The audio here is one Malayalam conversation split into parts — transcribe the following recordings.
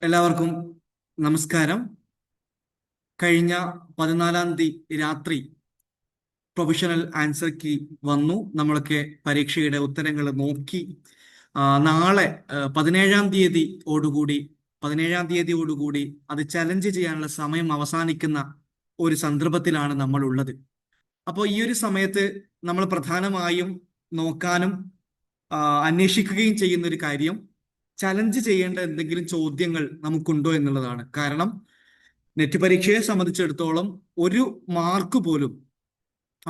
എല്ലാവർക്കും നമസ്കാരം. കഴിഞ്ഞ 14-ാം തീയതി രാത്രി പ്രൊവിഷണൽ ആൻസർ കീ വന്നു. നമ്മളൊക്കെ പരീക്ഷയുടെ ഉത്തരങ്ങൾ നോക്കി. നാളെ 17-ാം തീയതിയോടുകൂടി അത് ചലഞ്ച് ചെയ്യാനുള്ള സമയം അവസാനിക്കുന്ന ഒരു സന്ദർഭത്തിലാണ് നമ്മൾ ഉള്ളത്. അപ്പോൾ ഈ ഒരു സമയത്ത് നമ്മൾ പ്രധാനമായും നോക്കാനും അന്വേഷിക്കുകയും ചെയ്യുന്ന ഒരു കാര്യം ചലഞ്ച് ചെയ്യേണ്ട എന്തെങ്കിലും ചോദ്യങ്ങൾ നമുക്കുണ്ടോ എന്നുള്ളതാണ്. കാരണം നെറ്റ് പരീക്ഷയെ സംബന്ധിച്ചിടത്തോളം ഒരു മാർക്ക് പോലും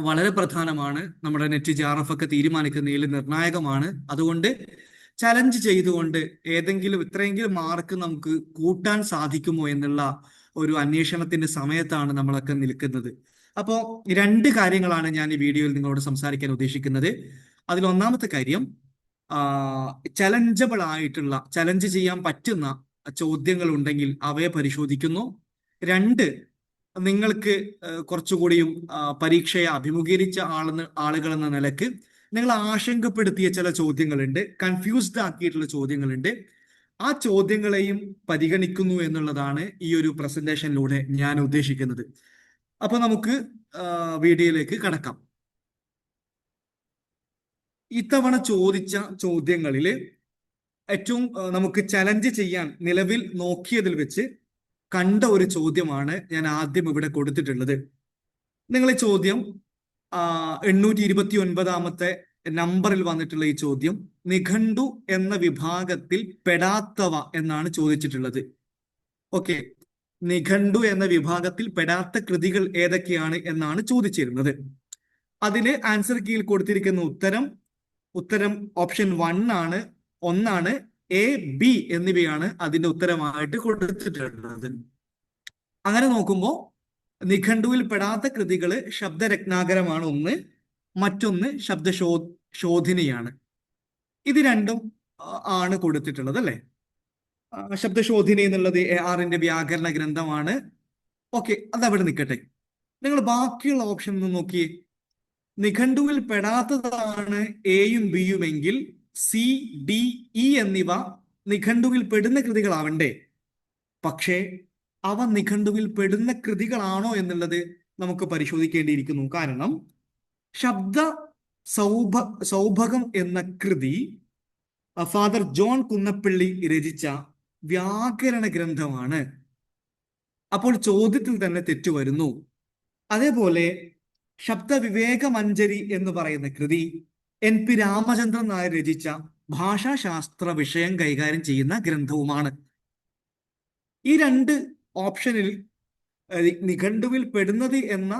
വളരെ പ്രധാനമാണ്. നമ്മുടെ നെറ്റ് JRF ഒക്കെ തീരുമാനിക്കുന്നതിൽ നിർണായകമാണ്. അതുകൊണ്ട് ചലഞ്ച് ചെയ്തുകൊണ്ട് ഏതെങ്കിലും ഇത്രയെങ്കിലും മാർക്ക് നമുക്ക് കൂട്ടാൻ സാധിക്കുമോ എന്നുള്ള ഒരു അന്വേഷണത്തിന്റെ സമയത്താണ് നമ്മളൊക്കെ നിൽക്കുന്നത്. അപ്പോൾ രണ്ട് കാര്യങ്ങളാണ് ഞാൻ ഈ വീഡിയോയിൽ നിങ്ങളോട് സംസാരിക്കാൻ ഉദ്ദേശിക്കുന്നത്. അതിൽ ഒന്നാമത്തെ കാര്യം, ചലഞ്ചബിൾ ആയിട്ടുള്ള, ചലഞ്ച് ചെയ്യാൻ പറ്റുന്ന ചോദ്യങ്ങൾ ഉണ്ടെങ്കിൽ അവയെ പരിശോധിക്കുന്നു. രണ്ട്, നിങ്ങൾക്ക് കുറച്ചുകൂടിയും പരീക്ഷയെ അഭിമുഖീകരിച്ച ആളുകൾ എന്ന നിലക്ക് നിങ്ങൾ ആശങ്കപ്പെടുത്തിയ ചില ചോദ്യങ്ങളുണ്ട്, കൺഫ്യൂസ്ഡ് ആക്കിയിട്ടുള്ള ചോദ്യങ്ങളുണ്ട്. ആ ചോദ്യങ്ങളെയും പരിഗണിക്കുന്നു എന്നുള്ളതാണ് ഈ ഒരു പ്രസന്റേഷനിലൂടെ ഞാൻ ഉദ്ദേശിക്കുന്നത്. അപ്പൊ നമുക്ക് വീഡിയോയിലേക്ക് കടക്കാം. ഇത്തവണ ചോദിച്ച ചോദ്യങ്ങളിൽ ഏറ്റവും നമുക്ക് ചലഞ്ച് ചെയ്യാൻ നിലവിൽ നോക്കിയതിൽ വെച്ച് കണ്ട ഒരു ചോദ്യമാണ് ഞാൻ ആദ്യം ഇവിടെ കൊടുത്തിട്ടുള്ളത്. നിങ്ങൾ ഈ ചോദ്യം 829-ാമത്തെ നമ്പറിൽ വന്നിട്ടുള്ള ഈ ചോദ്യം നിഘണ്ടു എന്ന വിഭാഗത്തിൽ പെടാത്തവ എന്നാണ് ചോദിച്ചിട്ടുള്ളത്. ഓക്കെ, നിഘണ്ടു എന്ന വിഭാഗത്തിൽ പെടാത്ത കൃതികൾ ഏതൊക്കെയാണ് എന്നാണ് ചോദിച്ചിരുന്നത്. അതിന് ആൻസർ കീയിൽ കൊടുത്തിരിക്കുന്ന ഉത്തരം ഓപ്ഷൻ 1 ഒന്നാണ്. A, B എന്നിവയാണ് അതിന്റെ ഉത്തരമായിട്ട് കൊടുത്തിട്ടുള്ളത്. അങ്ങനെ നോക്കുമ്പോൾ നിഘണ്ടുവിൽ പെടാത്ത കൃതികള് ശബ്ദരത്നാകരമാണ് ഒന്ന്, മറ്റൊന്ന് ശബ്ദശോധിനിയാണ്. ഇത് രണ്ടും ആണ് കൊടുത്തിട്ടുള്ളത് അല്ലെ. ശബ്ദശോധിനി എന്നുള്ളത് ARന്റെ വ്യാകരണ ഗ്രന്ഥമാണ്. ഓക്കെ, അതവിടെ നിൽക്കട്ടെ. നിങ്ങൾ ബാക്കിയുള്ള ഓപ്ഷൻ ഒന്ന് നോക്കിയേ. നിഘണ്ടുവിൽ പെടാത്തതാണ് എയും ബിയും എങ്കിൽ C, D, E എന്നിവ നിഘണ്ടുവിൽ പെടുന്ന കൃതികളാവണ്ടേ? പക്ഷേ അവ നിഘണ്ടുവിൽ പെടുന്ന കൃതികളാണോ എന്നുള്ളത് നമുക്ക് പരിശോധിക്കേണ്ടിയിരിക്കുന്നു. കാരണം ശബ്ദ സൗഭകം എന്ന കൃതി ഫാദർ ജോൺ കുന്നപ്പള്ളി രചിച്ച വ്യാകരണ ഗ്രന്ഥമാണ്. അപ്പോൾ ചോദ്യത്തിൽ തന്നെ തെറ്റു വരുന്നു. അതേപോലെ ശബ്ദവിവേകമഞ്ജരി എന്ന് പറയുന്ന കൃതി NP രാമചന്ദ്രൻ നായർ രചിച്ച ഭാഷാശാസ്ത്ര വിഷയം കൈകാര്യം ചെയ്യുന്ന ഗ്രന്ഥവുമാണ്. ഈ രണ്ട് ഓപ്ഷനിൽ നിഘണ്ടുവിൽ പെടുന്നത് എന്ന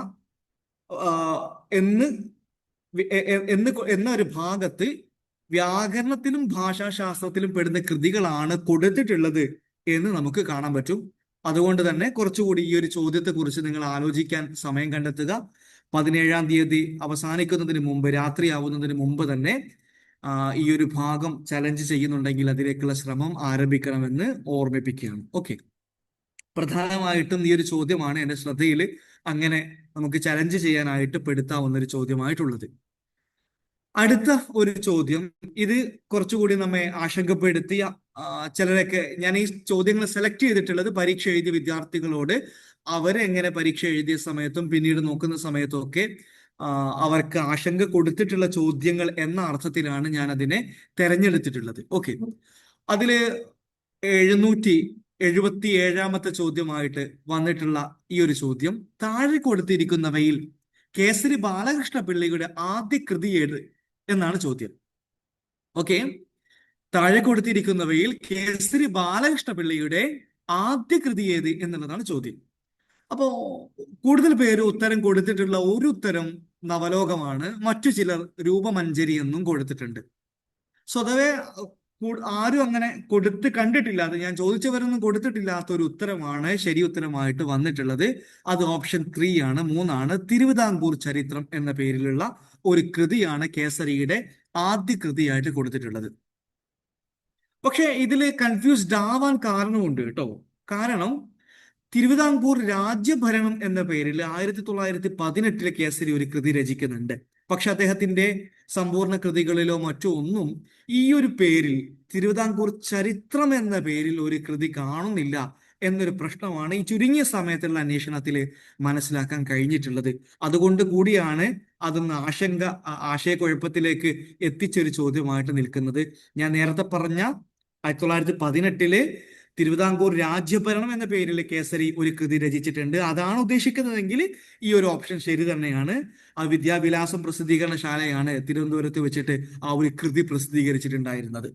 ഒരു ഭാഗത്ത് വ്യാകരണത്തിലും ഭാഷാശാസ്ത്രത്തിലും പെടുന്ന കൃതികളാണ് കൊടുത്തിട്ടുള്ളത് എന്ന് നമുക്ക് കാണാൻ പറ്റും. അതുകൊണ്ട് തന്നെ കുറച്ചുകൂടി ഈ ഒരു ചോദ്യത്തെ കുറിച്ച് നിങ്ങൾ ആലോചിക്കാൻ സമയം കണ്ടെത്തുക. 17-ാം തീയതി അവസാനിക്കുന്നതിന് മുമ്പ്, രാത്രിയാവുന്നതിന് മുമ്പ് തന്നെ ഈ ഒരു ഭാഗം ചലഞ്ച് ചെയ്യുന്നുണ്ടെങ്കിൽ അതിലേക്കുള്ള ശ്രമം ആരംഭിക്കണമെന്ന് ഓർമ്മിപ്പിക്കുകയാണ്. ഓക്കെ, പ്രധാനമായിട്ടും ഈ ഒരു ചോദ്യമാണ് എന്റെ ശ്രദ്ധയിൽ അങ്ങനെ നമുക്ക് ചലഞ്ച് ചെയ്യാനായിട്ട് പെടുത്താവുന്ന ഒരു ചോദ്യമായിട്ടുള്ളത്. അടുത്ത ഒരു ചോദ്യം, ഇത് കുറച്ചുകൂടി നമ്മെ ആശങ്കപ്പെടുത്തിയ ചിലരൊക്കെ, ഞാൻ ഈ ചോദ്യങ്ങൾ സെലക്ട് ചെയ്തിട്ടുള്ളത് പരീക്ഷ എഴുതിയ വിദ്യാർത്ഥികളോട് അവരെങ്ങനെ പരീക്ഷ എഴുതിയ സമയത്തും പിന്നീട് നോക്കുന്ന സമയത്തും ഒക്കെ അവർക്ക് ആശങ്ക കൊടുത്തിട്ടുള്ള ചോദ്യങ്ങൾ എന്ന അർത്ഥത്തിലാണ് ഞാൻ അതിനെ തെരഞ്ഞെടുത്തിട്ടുള്ളത്. ഓക്കെ, അതില് 777-ാമത്തെ ചോദ്യമായിട്ട് വന്നിട്ടുള്ള ഈ ഒരു ചോദ്യം, താഴെ കൊടുത്തിരിക്കുന്നവയിൽ കേസരി ബാലകൃഷ്ണ പിള്ളയുടെ ആദ്യ കൃതി ഏത് എന്നാണ് ചോദ്യം. ഓക്കെ, താഴെ കൊടുത്തിരിക്കുന്നവയിൽ കേസരി ബാലകൃഷ്ണ പിള്ളയുടെ ആദ്യ കൃതി ഏത് എന്നുള്ളതാണ് ചോദ്യം. അപ്പോ കൂടുതൽ പേര് ഉത്തരം കൊടുത്തിട്ടുള്ള ഒരു ഉത്തരം നവലോകമാണ്. മറ്റു ചിലർ രൂപമഞ്ജരി എന്നും കൊടുത്തിട്ടുണ്ട്. സ്വതവേ ആരും അങ്ങനെ കണ്ടിട്ടില്ലാത്ത, ഞാൻ ചോദിച്ചവരൊന്നും കൊടുത്തിട്ടില്ലാത്ത ഒരു ഉത്തരമാണ് ശരി ഉത്തരമായിട്ട് വന്നിട്ടുള്ളത്. അത് ഓപ്ഷൻ 3 ആണ്, 3 തിരുവിതാംകൂർ ചരിത്രം എന്ന പേരിലുള്ള ഒരു കൃതിയാണ് കേസരിയുടെ ആദ്യ കൃതിയായിട്ട് കൊടുത്തിട്ടുള്ളത്. പക്ഷെ ഇതില് കൺഫ്യൂസ്ഡ് ആവാൻ കാരണമുണ്ട് കേട്ടോ. കാരണം തിരുവിതാംകൂർ രാജ്യഭരണം എന്ന പേരിൽ 1918 കേസരി ഒരു കൃതി രചിക്കുന്നുണ്ട്. പക്ഷെ അദ്ദേഹത്തിന്റെ സമ്പൂർണ്ണ കൃതികളിലോ മറ്റോ ഒന്നും ഈ ഒരു പേരിൽ തിരുവിതാംകൂർ ചരിത്രം എന്ന പേരിൽ ഒരു കൃതി കാണുന്നില്ല എന്നൊരു പ്രശ്നമാണ് ഈ ചുരുങ്ങിയ സമയത്തുള്ള അന്വേഷണത്തിൽ മനസ്സിലാക്കാൻ കഴിഞ്ഞിട്ടുള്ളത്. അതുകൊണ്ട് കൂടിയാണ് അതൊന്ന് ആശയക്കുഴപ്പത്തിലേക്ക് എത്തിച്ചൊരു ചോദ്യമായിട്ട് നിൽക്കുന്നത്. ഞാൻ നേരത്തെ പറഞ്ഞ 1918 തിരുവിതാംകൂർ രാജ്യഭരണം എന്ന പേരിൽ കേസരി ഒരു കൃതി രചിച്ചിട്ടുണ്ട്. അതാണ് ഉദ്ദേശിക്കുന്നതെങ്കിൽ ഈ ഒരു ഓപ്ഷൻ ശരി തന്നെയാണ്. ആ വിദ്യാവിലാസം പ്രസിദ്ധീകരണശാലയാണ് തിരുവനന്തപുരത്ത് വെച്ചിട്ട് ആ ഒരു കൃതി പ്രസിദ്ധീകരിച്ചിട്ടുണ്ടായിരുന്നത്.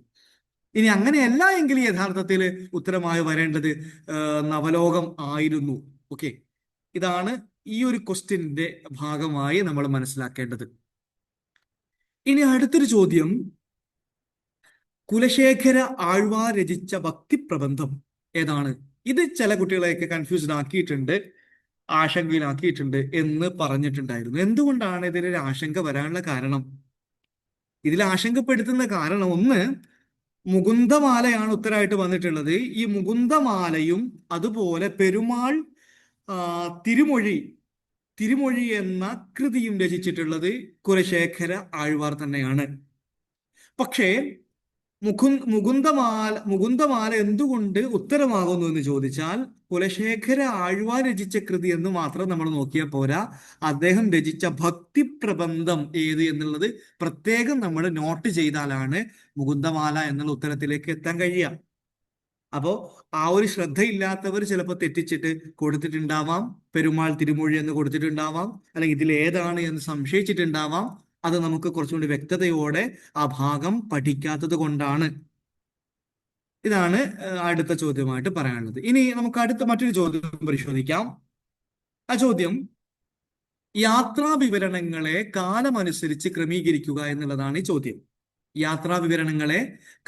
ഇനി അങ്ങനെയല്ല എങ്കിൽ യഥാർത്ഥത്തിൽ ഉത്തരമായി വരേണ്ടത് നവലോകം ആയിരുന്നു. ഓക്കെ, ഇതാണ് ഈ ഒരു ക്വസ്റ്റ്യന്റെ ഭാഗമായി നമ്മൾ മനസ്സിലാക്കേണ്ടത്. ഇനി അടുത്തൊരു ചോദ്യം, കുലശേഖര ആഴ്വാർ രചിച്ച ഭക്തിപ്രബന്ധം ഏതാണ്? ഇത് ചില കുട്ടികളെയൊക്കെ കൺഫ്യൂസ്ഡ് ആക്കിയിട്ടുണ്ട്, ആശങ്കയിലാക്കിയിട്ടുണ്ട് എന്ന് പറഞ്ഞിട്ടുണ്ടായിരുന്നു. എന്തുകൊണ്ടാണ് ഇതിലൊരു ആശങ്ക വരാനുള്ള കാരണം? ഇതിൽ ആശങ്കപ്പെടുത്തുന്ന കാരണം, ഒന്ന്, മുകുന്ദമാലയാണ് ഉത്തരമായിട്ട് വന്നിട്ടുള്ളത്. ഈ മുകുന്ദമാലയും അതുപോലെ പെരുമാൾ തിരുമൊഴി തിരുമൊഴി എന്ന കൃതിയും രചിച്ചിട്ടുള്ളത് കുലശേഖര ആഴ്വാർ തന്നെയാണ്. പക്ഷേ മുകുന്ദമാല എന്തുകൊണ്ട് ഉത്തരമാകുന്നു എന്ന് ചോദിച്ചാൽ, കുലശേഖര ആഴ്വാർ രചിച്ച കൃതി എന്ന് മാത്രം നമ്മൾ നോക്കിയാൽ പോരാ, അദ്ദേഹം രചിച്ച ഭക്തിപ്രബന്ധം ഏത് എന്നുള്ളത് പ്രത്യേകം നമ്മൾ നോട്ട് ചെയ്താലാണ് മുകുന്ദമാല എന്നുള്ള ഉത്തരത്തിലേക്ക് എത്താൻ കഴിയുക. അപ്പോ ആ ഒരു ശ്രദ്ധയില്ലാത്തവർ ചിലപ്പോൾ തെറ്റിച്ചിട്ട് കൊടുത്തിട്ടുണ്ടാവാം, പെരുമാൾ തിരുമൊഴി എന്ന് കൊടുത്തിട്ടുണ്ടാവാം, അല്ലെങ്കിൽ ഇതിൽ ഏതാണ് എന്ന് സംശയിച്ചിട്ടുണ്ടാവാം. അത് നമുക്ക് കുറച്ചുകൂടി വ്യക്തതയോടെ ആ ഭാഗം പഠിക്കാത്തത് കൊണ്ടാണ്. ഇതാണ് അടുത്ത ചോദ്യമായിട്ട് പറയാനുള്ളത്. ഇനി നമുക്ക് അടുത്ത മറ്റൊരു ചോദ്യം പരിശോധിക്കാം. ആ ചോദ്യം, യാത്രാ വിവരണങ്ങളെ കാലമനുസരിച്ച് ക്രമീകരിക്കുക എന്നുള്ളതാണ് ഈ ചോദ്യം. യാത്രാ വിവരണങ്ങളെ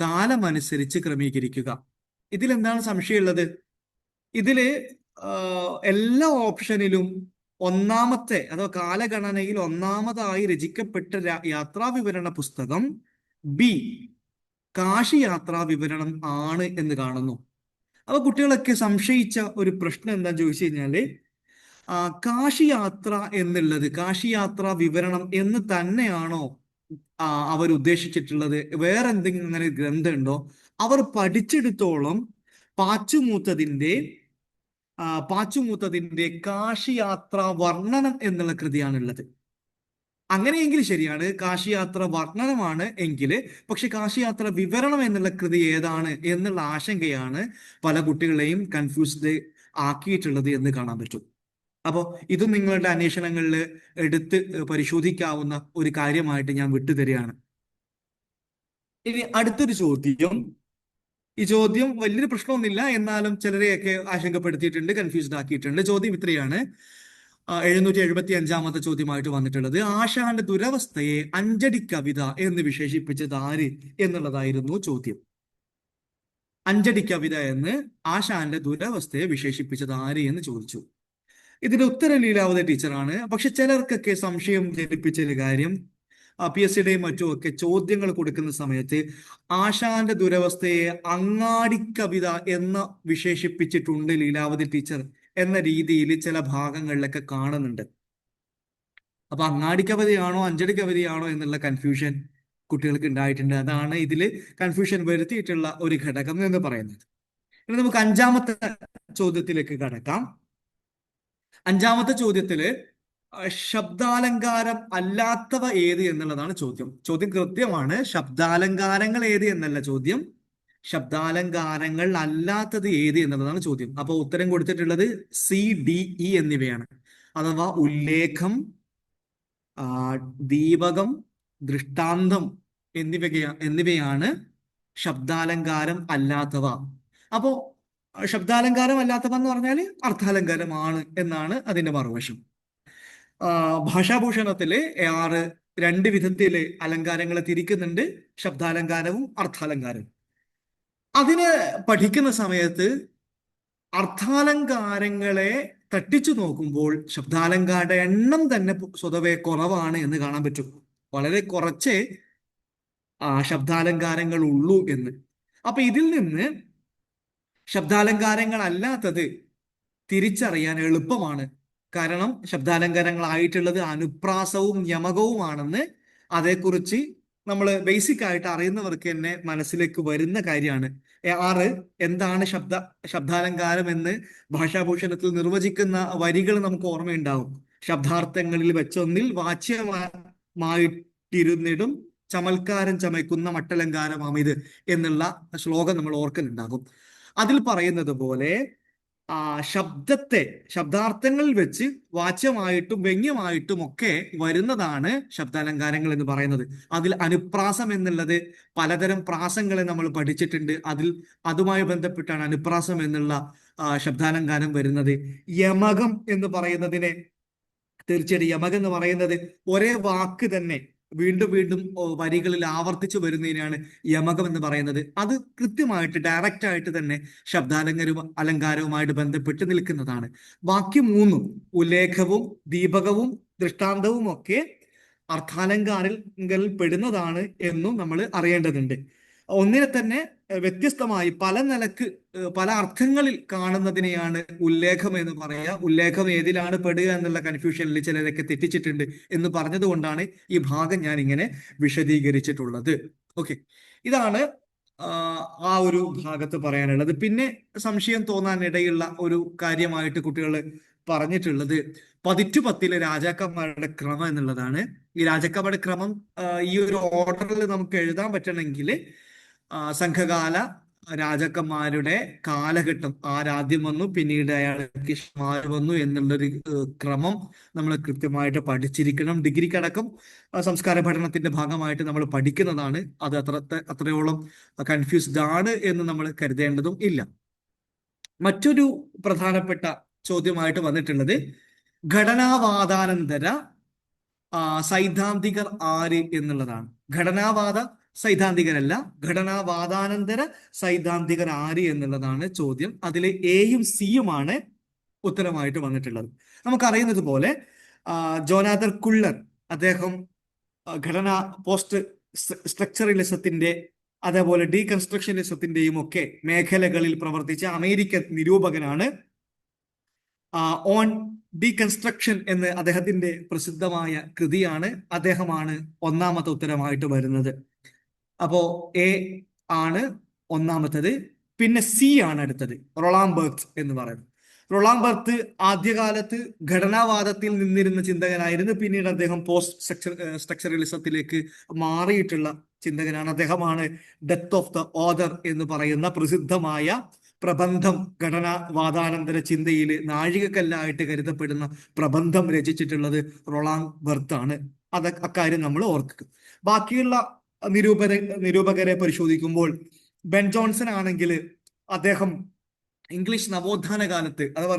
കാലമനുസരിച്ച് ക്രമീകരിക്കുക. ഇതിൽ എന്താണ് സംശയമുള്ളത്? ഇതില് എല്ലാ ഓപ്ഷനിലും ഒന്നാമത്തെ അഥവാ കാലഗണനയിൽ ഒന്നാമതായി രചിക്കപ്പെട്ട യാത്രാ വിവരണ പുസ്തകം ബി, കാശി യാത്രാ വിവരണം ആണ് എന്ന് കാണുന്നു. അപ്പൊ കുട്ടികളൊക്കെ സംശയിച്ച ഒരു പ്രശ്നം എന്താന്ന് ചോദിച്ചു കഴിഞ്ഞാല്, കാശി യാത്ര എന്നുള്ളത് കാശി യാത്രാ വിവരണം എന്ന് തന്നെയാണോ അവർ ഉദ്ദേശിച്ചിട്ടുള്ളത്? വേറെ എന്തെങ്കിലും അങ്ങനെ ഗ്രന്ഥം ഉണ്ടോ? അവർ പഠിച്ചെടുത്തോളം പാച്ചുമൂത്തതിന്റെ കാശിയാത്ര വർണ്ണനം എന്നുള്ള കൃതിയാണുള്ളത്. അങ്ങനെയെങ്കിൽ ശരിയാണ്, കാശിയാത്ര വർണ്ണനമാണ് എങ്കിൽ. പക്ഷെ കാശിയാത്ര വിവരണം എന്നുള്ള കൃതി ഏതാണ് എന്നുള്ള ആശങ്കയാണ് പല കുട്ടികളെയും കൺഫ്യൂസ്ഡ് ആക്കിയിട്ടുള്ളത് എന്ന് കാണാൻ പറ്റും. അപ്പോൾ ഇതും നിങ്ങളുടെ അന്വേഷണങ്ങളിൽ എടുത്ത് പരിശോധിക്കാവുന്ന ഒരു കാര്യമായിട്ട് ഞാൻ വിട്ടുതരികയാണ്. ഇനി അടുത്തൊരു ചോദ്യം. ഈ ചോദ്യം വലിയൊരു പ്രശ്നമൊന്നുമില്ല, എന്നാലും ചിലരെയൊക്കെ ആശങ്കപ്പെടുത്തിയിട്ടുണ്ട്, കൺഫ്യൂസ്ഡ് ആക്കിയിട്ടുണ്ട്. ചോദ്യം ഇത്രയാണ്, 775-ാമത്തെ ചോദ്യമായിട്ട് വന്നിട്ടുള്ളത്, ആശാന്റെ ദുരവസ്ഥയെ അഞ്ചടി കവിത എന്ന് വിശേഷിപ്പിച്ചത് ആര് എന്നുള്ളതായിരുന്നു ചോദ്യം. അഞ്ചടി കവിത എന്ന് ആശാന്റെ ദുരവസ്ഥയെ വിശേഷിപ്പിച്ചത് ആര് എന്ന് ചോദിച്ചു. ഇതിന്റെ ഉത്തരം ലീലാവതി ടീച്ചറാണ്. പക്ഷെ ചിലർക്കൊക്കെ സംശയം ജനിപ്പിച്ചൊരു കാര്യം, PSCയുടെയും മറ്റുമൊക്കെ ചോദ്യങ്ങൾ കൊടുക്കുന്ന സമയത്ത് ആശാന്റെ ദുരവസ്ഥയെ അങ്ങാടി കവിത എന്ന് വിശേഷിപ്പിച്ചിട്ടുണ്ട് ലീലാവതി ടീച്ചർ എന്ന രീതിയിൽ ചില ഭാഗങ്ങളിലൊക്കെ കാണുന്നുണ്ട്. അപ്പൊ അങ്ങാടി കവിതയാണോ അഞ്ചടി കവിതയാണോ എന്നുള്ള കൺഫ്യൂഷൻ കുട്ടികൾക്ക് ഉണ്ടായിട്ടുണ്ട്. അതാണ് ഇതിൽ കൺഫ്യൂഷൻ വരുത്തിയിട്ടുള്ള ഒരു ഘടകം എന്ന് പറയുന്നത്. ഇനി നമുക്ക് 5-ാമത്തെ ചോദ്യത്തിലേക്ക് കടക്കാം. 5-ാമത്തെ ചോദ്യത്തില് ശബ്ദാലങ്കാരം അല്ലാത്തവ ഏത് എന്നുള്ളതാണ് ചോദ്യം. ചോദ്യം കൃത്യമാണ്, ശബ്ദാലങ്കാരങ്ങൾ ഏത് എന്നല്ല ചോദ്യം, ശബ്ദാലങ്കാരങ്ങൾ അല്ലാത്തത് ഏത് എന്നുള്ളതാണ് ചോദ്യം. അപ്പൊ ഉത്തരം കൊടുത്തിട്ടുള്ളത് CDE എന്നിവയാണ്. അഥവാ ഉല്ലേഖം, ദീപകം, ദൃഷ്ടാന്തം എന്നിവയാണ് ശബ്ദാലങ്കാരം അല്ലാത്തവ. അപ്പോ ശബ്ദാലങ്കാരം അല്ലാത്തവ എന്ന് പറഞ്ഞാൽ അർത്ഥാലങ്കാരമാണ് എന്നാണ് അതിന്റെ മറുവശം. ഭാഷാഭൂഷണത്തില് 2 വിധത്തില് അലങ്കാരങ്ങളെ തിരിക്കുന്നുണ്ട്, ശബ്ദാലങ്കാരവും അർത്ഥാലങ്കാരവും. അതിനെ പഠിക്കുന്ന സമയത്ത് അർത്ഥാലങ്കാരങ്ങളെ തട്ടിച്ചു നോക്കുമ്പോൾ ശബ്ദാലങ്കാരുടെ എണ്ണം തന്നെ സ്വതവേ കുറവാണ് എന്ന് കാണാൻ പറ്റും. വളരെ കുറച്ചേ ശബ്ദാലങ്കാരങ്ങൾ ഉള്ളൂ എന്ന്. അപ്പൊ ഇതിൽ നിന്ന് ശബ്ദാലങ്കാരങ്ങൾ അല്ലാത്തത് തിരിച്ചറിയാൻ എളുപ്പമാണ്. കാരണം ശബ്ദാലങ്കാരങ്ങളായിട്ടുള്ളത് അനുപ്രാസവും യമകവുമാണെന്ന് അതേക്കുറിച്ച് നമ്മൾ ബേസിക് ആയിട്ട് അറിയുന്നവർക്ക് തന്നെ മനസ്സിലേക്ക് വരുന്ന കാര്യമാണ്. 6 എന്താണ് ശബ്ദാലങ്കാരം എന്ന് ഭാഷാഭൂഷണത്തിൽ നിർവചിക്കുന്ന വരികൾ നമുക്ക് ഓർമ്മയുണ്ടാവും. ശബ്ദാർത്ഥങ്ങളിൽ വെച്ചൊന്നിൽ വാച്യമായിട്ടിരുന്നിടും ചമൽക്കാരം ചമയ്ക്കുന്ന മട്ടലങ്കാരമാമിത് എന്നുള്ള ശ്ലോകം നമ്മൾ ഓർക്കുന്നുണ്ടാകും. അതിൽ പറയുന്നത് പോലെ ശബ്ദാർത്ഥങ്ങളിൽ വെച്ച് വാച്യമായിട്ടും വ്യംഗ്യമായിട്ടും ഒക്കെ വരുന്നതാണ് ശബ്ദാലങ്കാരങ്ങൾ എന്ന് പറയുന്നത്. അതിൽ അനുപ്രാസം എന്നുള്ളത് പലതരം പ്രാസങ്ങളെ നമ്മൾ പഠിച്ചിട്ടുണ്ട്. അതുമായി ബന്ധപ്പെട്ടാണ് അനുപ്രാസം എന്നുള്ള ശബ്ദാലങ്കാരം വരുന്നത്. യമകം എന്ന് പറയുന്നതിനെ തീർച്ചയായിട്ടും യമകം എന്ന് പറയുന്നത് ഒരേ വാക്ക് തന്നെ വീണ്ടും വീണ്ടും വരികളിൽ ആവർത്തിച്ചു വരുന്നതിനാണ് യമകം എന്ന് പറയുന്നത്. അത് കൃത്യമായിട്ട് ഡയറക്റ്റ് ആയിട്ട് തന്നെ അലങ്കാരവുമായിട്ട് ബന്ധപ്പെട്ട് നിൽക്കുന്നതാണ്. ബാക്കി 3 ഉല്ലേഖവും ദീപകവും ദൃഷ്ടാന്തവും ഒക്കെ അർത്ഥാലങ്കാരങ്ങളിൽ പെടുന്നതാണ് എന്നും നമ്മൾ അറിയേണ്ടതുണ്ട്. ഒന്നിനെ തന്നെ വ്യത്യസ്തമായി പല നിലക്ക് പല അർത്ഥങ്ങളിൽ കാണുന്നതിനെയാണ് ഉല്ലേഖം എന്ന് പറയുക. ഉല്ലേഖം ഏതിലാണ് പെടുക എന്നുള്ള കൺഫ്യൂഷനിൽ ചിലരൊക്കെ തെറ്റിച്ചിട്ടുണ്ട് എന്ന് പറഞ്ഞതുകൊണ്ടാണ് ഈ ഭാഗം ഞാൻ ഇങ്ങനെ വിശദീകരിച്ചിട്ടുള്ളത്. ഓക്കെ, ഇതാണ് ആ ഒരു ഭാഗത്ത് പറയാനുള്ളത്. പിന്നെ സംശയം തോന്നാനിടയുള്ള ഒരു കാര്യമായിട്ട് കുട്ടികൾ പറഞ്ഞിട്ടുള്ളത് 10 രാജാക്കന്മാരുടെ ക്രമം എന്നുള്ളതാണ്. ഈ രാജാക്കന്മാരുടെ ക്രമം ഈ ഒരു ഓർഡറിൽ നമുക്ക് എഴുതാൻ പറ്റണമെങ്കിൽ സംഘകാല രാജാക്കന്മാരുടെ കാലഘട്ടം ആരാദ്യം വന്നു, പിന്നീട് അയാൾക്ക് വന്നു എന്നുള്ളൊരു ക്രമം നമ്മൾ കൃത്യമായിട്ട് പഠിച്ചിരിക്കണം. ഡിഗ്രിക്കടക്കം സംസ്കാര പഠനത്തിന്റെ ഭാഗമായിട്ട് നമ്മൾ പഠിക്കുന്നതാണ്. അത് അത്രയോളം കൺഫ്യൂസ്ഡ് ആണ് എന്ന് നമ്മൾ കരുതേണ്ടതും ഇല്ല. മറ്റൊരു പ്രധാനപ്പെട്ട ചോദ്യമായിട്ട് വന്നിട്ടുള്ളത് ഘടനാവാദാനന്തര സൈദ്ധാന്തികർ ആര് എന്നുള്ളതാണ്. ഘടനാവാദ സൈദ്ധാന്തികരല്ല, ഘടനാവാദാനന്തര സൈദ്ധാന്തികർ ആര് എന്നുള്ളതാണ് ചോദ്യം. അതിൽ എയും സിയുമാണ് ഉത്തരമായിട്ട് വന്നിട്ടുള്ളത്. നമുക്കറിയുന്നത് പോലെ ജോനാഥൻ കുള്ളർ അദ്ദേഹം പോസ്റ്റ് സ്ട്രക്ചറലിസത്തിന്റെ അതേപോലെ ഡീകൺസ്ട്രക്ഷനിസത്തിന്റെയും ഒക്കെ മേഖലകളിൽ പ്രവർത്തിച്ച അമേരിക്കൻ നിരൂപകനാണ്. ഓൺ ഡീകൺസ്ട്രക്ഷൻ എന്ന് അദ്ദേഹത്തിന്റെ പ്രസിദ്ധമായ കൃതിയാണ്. അദ്ദേഹമാണ് ഒന്നാമത്തെ ഉത്തരമായിട്ട് വരുന്നത്. അപ്പോ എ ആണ് ഒന്നാമത്തത്. പിന്നെ സി ആണ് അടുത്തത്, റൊളാം ബർത്ത് എന്ന് പറയുന്നത്. റൊളാം ബർത്ത് ആദ്യകാലത്ത് ഘടനാവാദത്തിൽ നിന്നിരുന്ന ചിന്തകനായിരുന്നു. പിന്നീട് അദ്ദേഹം പോസ്റ്റ് സ്ട്രക്ചറലിസത്തിലേക്ക് മാറിയിട്ടുള്ള ചിന്തകനാണ്. അദ്ദേഹമാണ് ഡെത്ത് ഓഫ് ദ ഓദർ എന്ന് പറയുന്ന പ്രസിദ്ധമായ പ്രബന്ധം, ഘടനാവാദാനന്തര ചിന്തയിൽ നാഴികക്കല്ലായിട്ട് കരുതപ്പെടുന്ന പ്രബന്ധം രചിച്ചിട്ടുള്ളത് റൊളാം ബർത്ത് ആണ്. അക്കാര്യം നമ്മൾ ഓർക്കുക. ബാക്കിയുള്ള നിരൂപകരെ പരിശോധിക്കുമ്പോൾ ബെൻ ജോൺസൺ ആണെങ്കിൽ അദ്ദേഹം ഇംഗ്ലീഷ് നവോത്ഥാന കാലത്ത് അഥവാ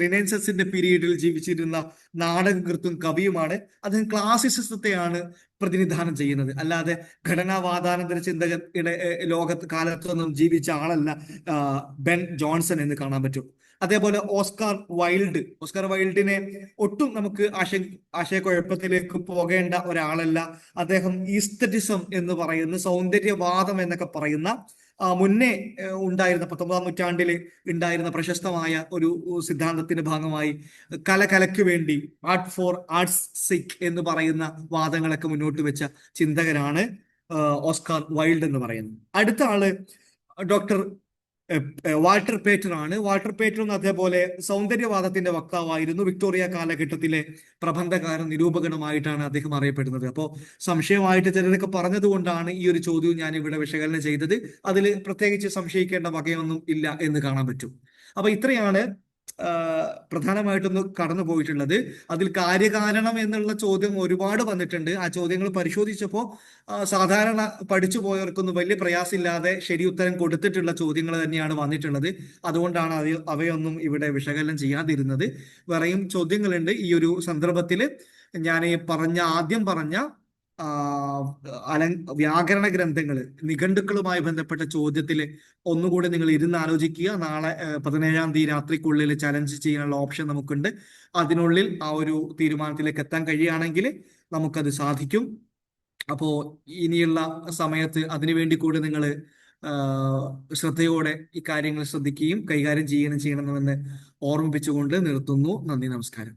റിനൈൻസസിന്റെ പീരീഡിൽ ജീവിച്ചിരുന്ന നാടകകൃത്തും കവിയുമാണ്. അദ്ദേഹം ക്ലാസിസിസത്തെയാണ് പ്രതിനിധാനം ചെയ്യുന്നത്, അല്ലാതെ ഘടനാവാദാനന്തര ചിന്തകരുടെ കാലത്തൊന്നും ജീവിച്ച ആളല്ല ബെൻ ജോൺസൺ എന്ന് കാണാൻ പറ്റും. അതേപോലെ ഓസ്കാർ വൈൽഡിനെ ഒട്ടും നമുക്ക് ആശയക്കുഴപ്പത്തിലേക്ക് പോകേണ്ട ഒരാളല്ല. അദ്ദേഹം ഈസ്തറ്റിസം എന്ന് പറയുന്ന സൗന്ദര്യവാദം എന്നൊക്കെ പറയുന്ന മുന്നേ ഉണ്ടായിരുന്ന 19ാം നൂറ്റാണ്ടിൽ ഉണ്ടായിരുന്ന പ്രശസ്തമായ ഒരു സിദ്ധാന്തത്തിന്റെ ഭാഗമായി കലയ്ക്ക് വേണ്ടി ആർട്ട് ഫോർ ആർട്സ് സിക്ക് എന്ന് പറയുന്ന വാദങ്ങളൊക്കെ മുന്നോട്ട് വെച്ച ചിന്തകനാണ് ഓസ്കാർ വൈൽഡ് എന്ന് പറയുന്നത്. അടുത്ത ആള് ഡോക്ടർ വാൾട്ടർ പേറ്റർ ആണ്. വാൾട്ടർ പേറ്ററും അതേപോലെ സൗന്ദര്യവാദത്തിന്റെ വക്താവായിരുന്നു. വിക്ടോറിയ കാലഘട്ടത്തിലെ പ്രബന്ധകാരൻ, നിരൂപകനുമായിട്ടാണ് അദ്ദേഹം അറിയപ്പെടുന്നത്. അപ്പോൾ സംശയമായിട്ട് ചിലരൊക്കെ പറഞ്ഞതുകൊണ്ടാണ് ഈ ഒരു ചോദ്യവും ഞാൻ ഇവിടെ വിശകലനം ചെയ്തത്. അതിൽ പ്രത്യേകിച്ച് സംശയിക്കേണ്ട വകയൊന്നും ഇല്ല എന്ന് കാണാൻ പറ്റും. അപ്പൊ ഇത്രയാണ് പ്രധാനമായിട്ടൊന്ന് കടന്നു പോയിട്ടുള്ളത്. അതിൽ കാര്യകാരണം എന്നുള്ള ചോദ്യം ഒരുപാട് വന്നിട്ടുണ്ട്. ആ ചോദ്യങ്ങൾ പരിശോധിച്ചപ്പോൾ സാധാരണ പഠിച്ചു പോയവർക്കൊന്നും വലിയ പ്രയാസമില്ലാതെ ശരി ഉത്തരം കൊടുത്തിട്ടുള്ള ചോദ്യങ്ങൾ തന്നെയാണ് വന്നിട്ടുള്ളത്. അതുകൊണ്ടാണ് അവയൊന്നും ഇവിടെ വിശകലനം ചെയ്യാതിരുന്നത്. വേറെയും ചോദ്യങ്ങളുണ്ട്. ഈ ഒരു സന്ദർഭത്തിൽ ഞാൻ ആദ്യം പറഞ്ഞ വ്യാകരണ ഗ്രന്ഥങ്ങൾ, നിഘണ്ടുക്കളുമായി ബന്ധപ്പെട്ട ചോദ്യത്തിൽ ഒന്നുകൂടി നിങ്ങൾ ഇരുന്ന് ആലോചിക്കുക. നാളെ 17-ാം തീയതി രാത്രിക്കുള്ളിൽ ചലഞ്ച് ചെയ്യാനുള്ള ഓപ്ഷൻ നമുക്കുണ്ട്. അതിനുള്ളിൽ ആ ഒരു തീരുമാനത്തിലേക്ക് എത്താൻ കഴിയുകയാണെങ്കിൽ നമുക്കത് സാധിക്കും. അപ്പോൾ ഇനിയുള്ള സമയത്ത് അതിനുവേണ്ടി കൂടി നിങ്ങൾ ശ്രദ്ധയോടെ ഈ കാര്യങ്ങൾ ശ്രദ്ധിക്കുകയും കൈകാര്യം ചെയ്യണമെന്ന് ഓർമ്മിപ്പിച്ചുകൊണ്ട് നിർത്തുന്നു. നന്ദി, നമസ്കാരം.